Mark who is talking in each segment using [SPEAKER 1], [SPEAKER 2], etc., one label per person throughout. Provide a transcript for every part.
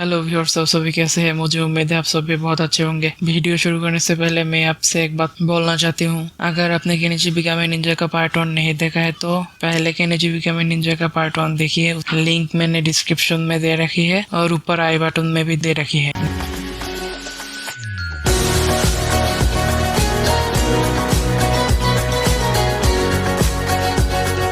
[SPEAKER 1] Hello viewers, आप सभी कैसे हैं। मुझे उम्मीद है आप सभी बहुत अच्छे होंगे। वीडियो शुरू करने से पहले मैं आपसे एक बात बोलना चाहती हूँ। अगर आपने केनिची बिकामी निंजा का पार्ट 1 नहीं देखा है तो पहले केनिची बिकामी निंजा का पार्ट 1 देखिए। लिंक मैंने डिस्क्रिप्शन में दे रखी है और ऊपर आई बटन में भी दे रखी है।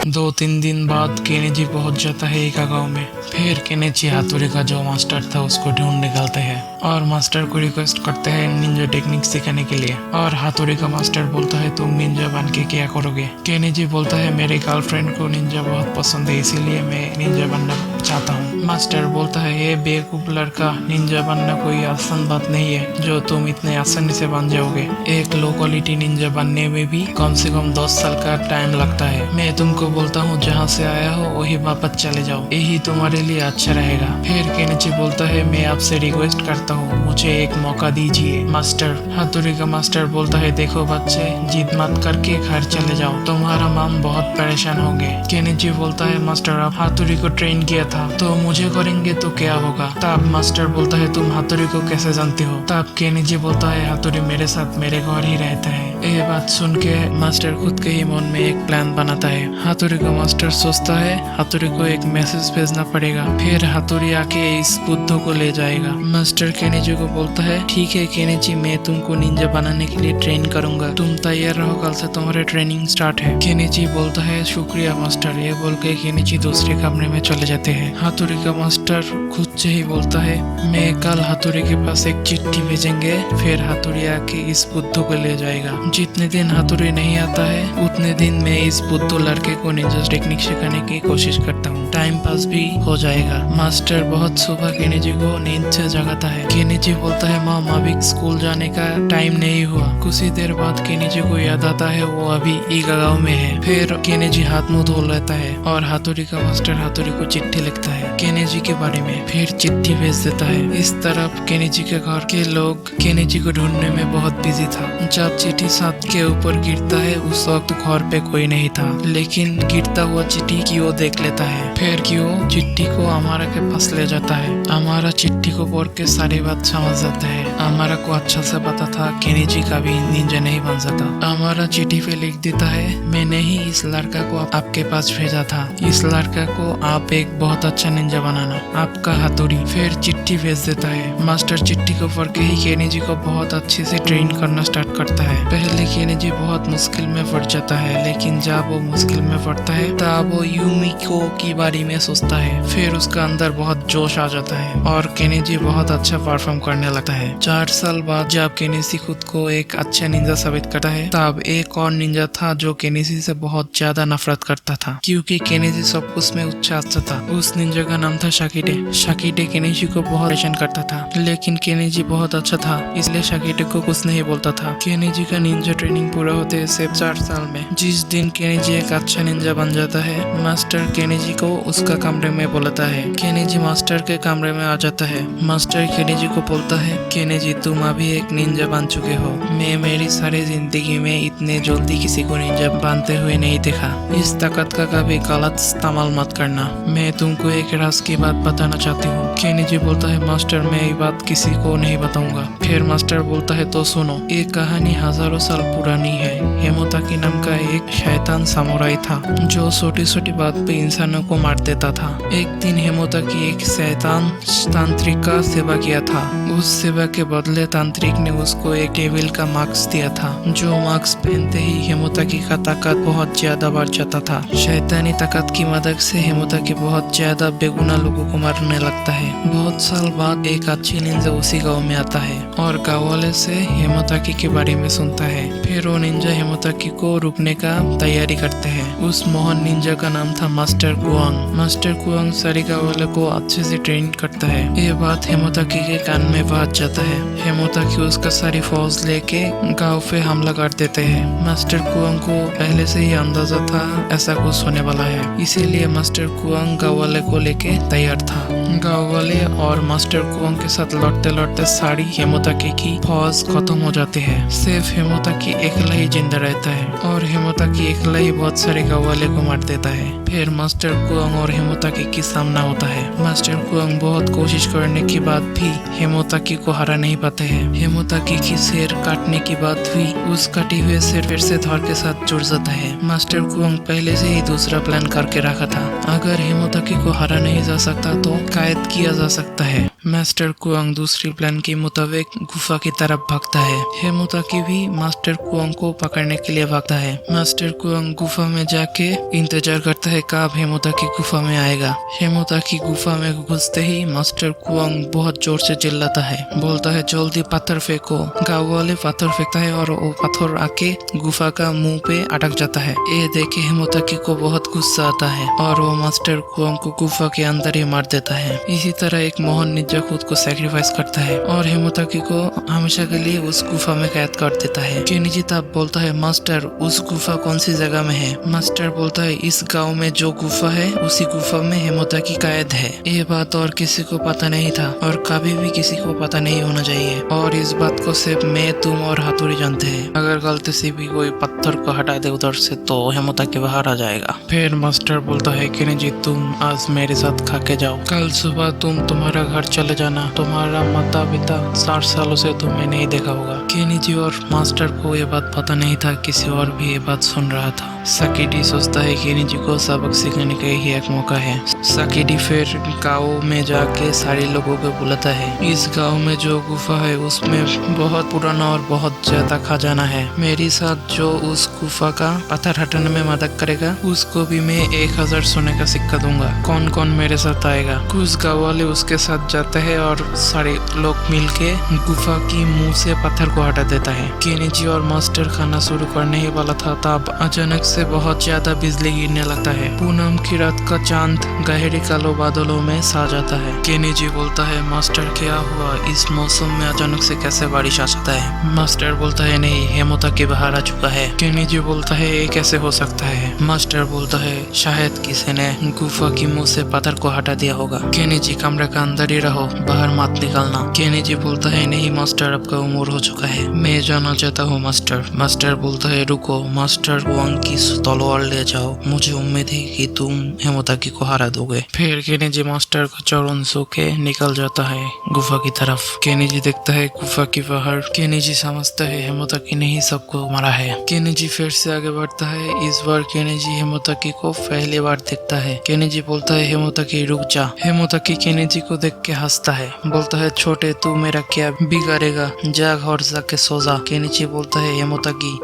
[SPEAKER 1] 2-3 दिन बाद केनेजी पहुंच जाता है एक गांव में। फिर केनेची हातुरी का जो मास्टर था उसको ढूंढ निकालते हैं और मास्टर को रिक्वेस्ट करते हैं निंजा टेक्निक सिखाने के लिए। और हातुरी का मास्टर बोलता है तुम निंजा बन के क्या करोगे। केनेजी बोलता है मेरे गर्लफ्रेंड को निंजा बहुत पसंद है, इसीलिए मैं निंजा बनना चाहता हूँ। मास्टर बोलता है ये बेवकूफ लड़का, निंजा बनना कोई आसान बात नहीं है जो तुम इतने आसानी से बन जाओगे। एक लो क्वालिटी निंजा बनने में भी कम से कम 10 साल का टाइम लगता है। मैं तुमको बोलता हूँ जहाँ से आया हो वही वापस चले जाओ, यही तुम्हारे लिए अच्छा रहेगा। फिर केनिची बोलता है मैं आपसे रिक्वेस्ट करता हूँ, मुझे एक मौका दीजिए मास्टर। हातुरी का मास्टर बोलता है देखो बच्चे, जिद मत करके घर चले जाओ, तुम्हारा माम बहुत परेशान होंगे। केनिची बोलता है मास्टर आप हातुरी को ट्रेन किया था तो मुझे करेंगे तो क्या होगा। तब मास्टर बोलता है तुम हातुरी को कैसे जानते हो। तब केनिची बोलता है हातुरी मेरे साथ मेरे घर ही रहता है। ये बात सुन के मास्टर खुद के ही मन में एक प्लान बनाता है। हातुरी का मास्टर सोचता है हातुरी को एक मैसेज भेजना पड़ेगा, फिर हातुरी आके इस बुद्धू को ले जाएगा। मास्टर केनिची को बोलता है ठीक है केनिची, मैं तुमको निंजा बनाने के लिए ट्रेन करूंगा, तुम तैयार रहो, कल से तुम्हारे ट्रेनिंग स्टार्ट है। केनिची बोलता है शुक्रिया मास्टर। ये बोल के केनिची दूसरे कमरे में चले जाते हैं। हातुरी का मास्टर खुद से ही बोलता है मैं कल हातुरी के पास एक चिट्ठी भेजेंगे, फिर हातुरी आके इस बुद्धू को ले जाएगा। जितने दिन हातुरी नहीं आता है उतने दिन मैं इस बुद्धू लड़के को निंजा टेक्निक सिखाने की कोशिश करता हूँ, टाइम पास भी हो जाएगा। मास्टर बहुत सुबह केनिची को नींद से जगाता है। केनिची बोलता है माम अभी स्कूल जाने का टाइम नहीं हुआ। कुछ ही देर बाद केनिची को याद आता है वो अभी ईगागांव में है। फिर केनिची हाथ मुंह धो लेता है और हातुरी का मास्टर हातुरी को चिट्ठी लिखता है केनिची के बारे में, फिर चिट्ठी भेज देता है। इस तरफ केनिची के घर के लोग केनिची को ढूंढने में बहुत बिजी था। जब चिट्ठी छत के ऊपर गिरता है उस वक्त घर पे कोई नहीं था, लेकिन गिरता हुआ चिट्ठी क्यों देख लेता है। फिर क्यों चिट्ठी को अमारा के पास ले जाता है। अमारा चिट्ठी को पढ़ के सारी बात समझ जाता है। अमारा को अच्छा से पता था केनिची का भी निंजा नहीं बन सकता। अमारा चिट्ठी पे लिख देता है मैंने ही इस लड़का को आपके पास भेजा था, इस लड़का को आप एक बहुत अच्छा निंजा बनाना, आपका हातुरी। फिर चिट्ठी भेज देता है। मास्टर चिट्ठी को पढ़ के ही केनिची को बहुत अच्छे से ट्रेन करना स्टार्ट करता है। पहले केनिची बहुत मुश्किल में पड़ जाता है, लेकिन जब वो मुश्किल में पड़ता है तब वो यूमिको की बारे में सोचता है। फिर उसका अंदर बहुत जोश आ जाता है और केनिची बहुत अच्छा परफॉर्म करने लगता है। 4 साल बाद जब केनिची खुद को एक अच्छा निंजा साबित करता है तब एक और निंजा था जो केनिची से बहुत ज्यादा नफरत करता था, क्योंकि केनिची सब कुछ में अच्छा था। उस निंजा का नाम था शाकिटे। शाकिटे केनिची को बहुत परेशान करता था, लेकिन केनिची बहुत अच्छा था इसलिए शाकिटे को कुछ नहीं बोलता था। केनिची का निंजा ट्रेनिंग पूरा होते सिर्फ 4 साल में जिस दिन केनिची एक अच्छा निंजा बन जाता है, मास्टर केनिची को उसका कमरे में बुलाता है। केनिची मास्टर के कमरे में आ जाता है। मास्टर केनिची को बोलता है केनिची तुम अभी एक निंजा बन चुके हो, मैं मेरी सारी जिंदगी में इतने जल्दी किसी को निंजा बनते हुए नहीं देखा। इस ताकत का कभी गलत इस्तेमाल मत करना। मैं तुमको एक राज की बात बताना चाहती हूँ। केनिची बोलता है मास्टर मैं ये बात किसी को नहीं बताऊंगा। फिर मास्टर बोलता है तो सुनो, एक कहानी हजारों साल पुरानी है। हेमोताकी नाम का एक शैतान सामुराई था जो छोटी छोटी बात पे इंसानों को मार देता था। एक दिन हेमोताकी एक शैतान तांत्रिक का सेवा किया था। उस सेवा के बदले तांत्रिक ने उसको एक डेविल का मास्क दिया था, जो मास्क पहनते ही हेमोताकी का ताकत बहुत ज्यादा बढ़ जाता था। शैतानी ताकत की मदद से हेमोताकी बहुत ज्यादा बेगुनाह लोगों को मारने लगता है। बहुत साल बाद एक अच्छी निंजा उसी गाँव में आता है और गाँव वाले से हेमोताकी के बारे में सुनता है। फिर वो निंजा हेमोताकी को रुकने का तैयारी करते हैं। उस मोहन निंजा का नाम था मास्टर कुआंग। मास्टर कुआंग सारी गाँव वाले को अच्छे से ट्रेन करता है। ये बात हेमोताकी के कान में पहुंच जाता है। हेमोताकी उसका सारी फौज लेके गाँव पे हमला कर देते हैं। मास्टर कुआंग को पहले से ही अंदाजा था ऐसा कुछ होने वाला है, इसीलिए मास्टर कुआंग गाँव वाले को लेके तैयार था। गाँव वाले और मास्टर कुआंग के साथ लड़ते लड़ते सारी हेमोताकी की फौज खत्म हो जाती है। सिर्फ हेमोताकी हेमोताकी अकेला ही जिंदा रहता है और हेमोताकी अकेला ही बहुत सारे गाँव वाले को मार देता है। फिर मास्टर कुआंग और हेमोताकी की सामना होता है। मास्टर कुआंग बहुत कोशिश करने के बाद भी हेमोताकी को हरा नहीं पाते हैं। हेमोताकी की सिर काटने के बाद भी उस कटी हुए सिर फिर से थॉर के साथ जुड़ जाता है। मास्टर कुआंग पहले से ही दूसरा प्लान करके रखा था। अगर हेमोताकी को हरा नहीं जा सकता तो कैद किया जा सकता है। मास्टर कुआंग दूसरी प्लान के मुताबिक गुफा की तरफ भागता है। हेमोताकी भी मास्टर कुआंग को पकड़ने के लिए भागता है। मास्टर कुआंग गुफा में जाके इंतजार करता है कब हेमोताकी गुफा में आएगा। हेमोताकी गुफा में घुसते ही मास्टर कुआंग बहुत जोर से चिल्लाता है, बोलता है जल्दी पत्थर फेंको। गाँव वाले पत्थर फेंकता है और वो पत्थर आके गुफा का मुंह पे अटक जाता है। ये देखे हेमोताकी को बहुत गुस्सा आता है और वो मास्टर कुआंग को गुफा के अंदर ही मार देता है। इसी तरह एक मोहन निंजा खुद को सैक्रिफाइस करता है और हेमोताकी को हमेशा के लिए उस गुफा में कैद कर देता है। केनिची तब बोलता है मास्टर उस गुफा कौन सी जगह में है। मास्टर बोलता है इस गांव में जो गुफा है उसी गुफा में हेमोताकी कैद है। ये बात और किसी को पता नहीं था और कभी भी किसी को पता नहीं होना चाहिए और इस बात को सिर्फ मैं, तुम और हाथुरी जानते हैं। अगर गलती से भी कोई पत्थर को हटा दे उधर से तो हेमोताकी बाहर आ जाएगा। फिर मास्टर बोलता है केनिची तुम आज मेरे साथ खा के जाओ, कल सुबह तुम तुम्हारा घर चले जाना। तुम्हारा माता पिता 60 सालों से तुम्हें नहीं देखा होगा। केनिची और मास्टर को ये बात पता नहीं था, किसी और भी ये बात सुन रहा था। साकिडी सोचता है केनिची को सबक सीखने का ही एक मौका है। साकिडी फिर गाँव में जाके सारे लोगों को बुलाता है। इस गाँव में जो गुफा है उसमें बहुत पुराना और बहुत ज्यादा खजाना है। मेरे साथ जो उस गुफा का पत्थर हटाने में मदद करेगा उसको भी मैं 1000 सोने का सिक्का दूंगा। कौन कौन मेरे साथ आएगा। कुछ गाँव वाले उसके साथ जाते हैं और सारे लोग मिलके गुफा की मुंह से पत्थर को हटा देता है। केनिची और मास्टर खाना शुरू करने ही वाला था तब अचानक से बहुत ज्यादा बिजली गिरने लगता है। पूनम की रात का चांद गहरे कालो बादलों में सा जाता है। केनिची बोलता है मास्टर क्या हुआ, इस मौसम में अचानक से कैसे बारिश आ जाता है। मास्टर बोलता है नहीं, हेमोताकी बाहर आ चुका है। केनिची बोलता है ये कैसे हो सकता है। मास्टर बोलता है शायद किसी ने गुफा की मुंह से पत्थर को हटा दिया होगा। केनिची कमरे का अंदर ही रहो, बाहर मत निकलना। केनिची बोलता है नहीं मास्टर आपका उम्र हो चुका है, मैं जाना चाहता हूँ मास्टर। मास्टर बोलता है रुको, मास्टर कुआंग की तलवार ले जाओ, मुझे उम्मीद है कि तुम हेमोताकी को हरा दोगे। फिर केनिची मास्टर को चरण छू के निकल जाता है गुफा की तरफ। केनिची देखता है गुफा के बाहर। केनिची समझता है हेमोताकी ने ही सबको मारा है। केनिची फिर से आगे बढ़ता है। इस बार केनिची हेमोताकी को पहली बार देखता है। केनिची बोलता है हेमोताकी रुक जा। हेमोताकी केनिची को देख के हंसता है, बोलता है छोटे तू मेरा क्या बिगाड़ेगा, जा घर जाके सो जा। केनिची बोलता है हेमोताकी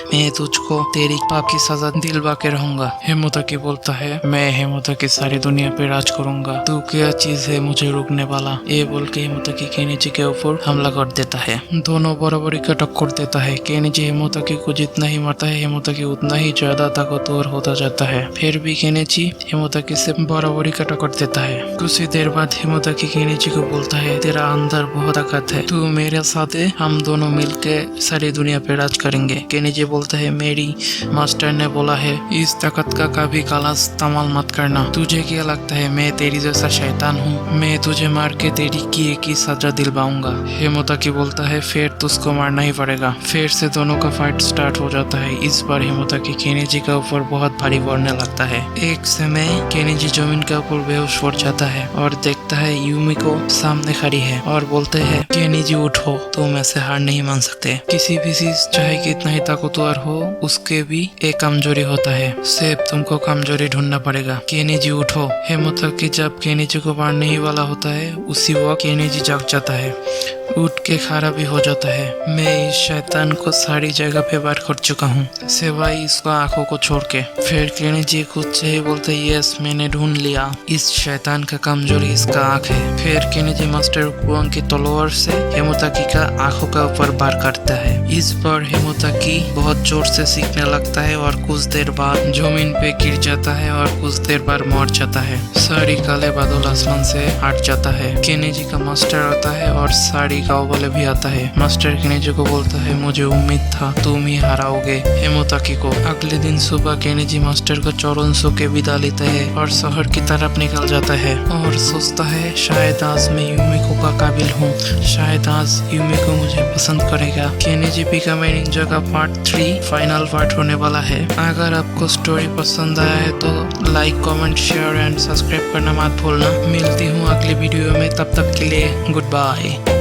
[SPEAKER 1] मैं तुझको तेरी पाप की सजा दिलवा के रहूंगा। हेमोताकी बोलता है मैं हेमोताकी सारी दुनिया पे राज करूंगा, तू क्या चीज है मुझे रोकने वाला। ये बोल के हेमोताकी केनिची के ऊपर हमला कर देता है। दोनों बराबरी का टक्कर देता है। केनिची हेमोताकी को जितना ही मारता है हेमोताकी उतना ही ज्यादा ताकतवर होता जाता है। फिर भी केनिची हेमोताकी से बराबरी का टक्कर देता है। कुछ ही देर बाद हेमोताकी केनिची को बोलता है तेरा अंदर बहुत ताकत है, तू मेरे साथ है, हम दोनों मिलके सारी दुनिया पे राज करेंगे। केनिची बोलता है मेरी मास्टर ने बोला है इस ताकत का कभी काला इस्तेमाल मत करना। तुझे क्या लगता है मैं तेरी जैसा शैतान हूँ, मैं तुझे मार के तेरी किए की सजा दिलवाऊंगा। हेमोताकी बोलता है फिर तुझको मारना ही पड़ेगा। फिर से दोनों का फाइट स्टार्ट हो जाता है। इस बार हेमोताकी केनिची के ऊपर बहुत भारी पड़ने लगता है। एक समय केनिची जमीन के ऊपर बेहोश पड़ जाता है और देखता है यूमी को सामने खड़ी है और बोलते हैं केनिची उठो, तुम ऐसे हार नहीं मान सकते। किसी भी चीज चाहे कितना ही ताकतवर हो उसके भी एक कमजोरी होता है, सिर्फ तुमको कमजोरी ढूंढना पड़ेगा। केनिची उठो। हेमोताकी जब केनिची को मारने ही वाला होता है उसी वक्त केनिची जाग जाता है, उठ के खड़ा भी हो जाता है। मैं इस शैतान को सारी जगह पे वार कर चुका हूँ सिवाय इसको आंखों को छोड़ के। फिर केनिची खुद से ही बोलते यस मैंने ढूंढ लिया, इस शैतान का कमजोरी इसका आंख है। फिर केनिची मास्टर कुआंग की तलवार से हेमोताकी का आंखों का ऊपर वार करता है। इस बार हेमोताकी बहुत जोर से सीखने लगता है और कुछ देर बाद जमीन पे गिर जाता है और कुछ देर बाद मर जाता है। सारी काले बादल आसमान से हट जाता है। केनिची का मास्टर आता है और सारी इकाओ वाले भी आता है। मास्टर केनेजी को बोलता है मुझे उम्मीद था तुम ही हराओगे हेमोताकी को। अगले दिन सुबह केनेजी मास्टर को चौरन सो के विदा लेता है और शहर की तरफ निकल जाता है और सोचता है शायद आज मैं यूमिको का काबिल हूँ, शायद आज यूमिको मुझे पसंद करेगा। केनेजी बिकम ए निंजा का पार्ट 3 फाइनल पार्ट होने वाला है। अगर आपको स्टोरी पसंद आया है तो like comment share and subscribe करना मत भूलना। मिलती हूँ अगले वीडियो में, तब तक के लिए गुड बाय।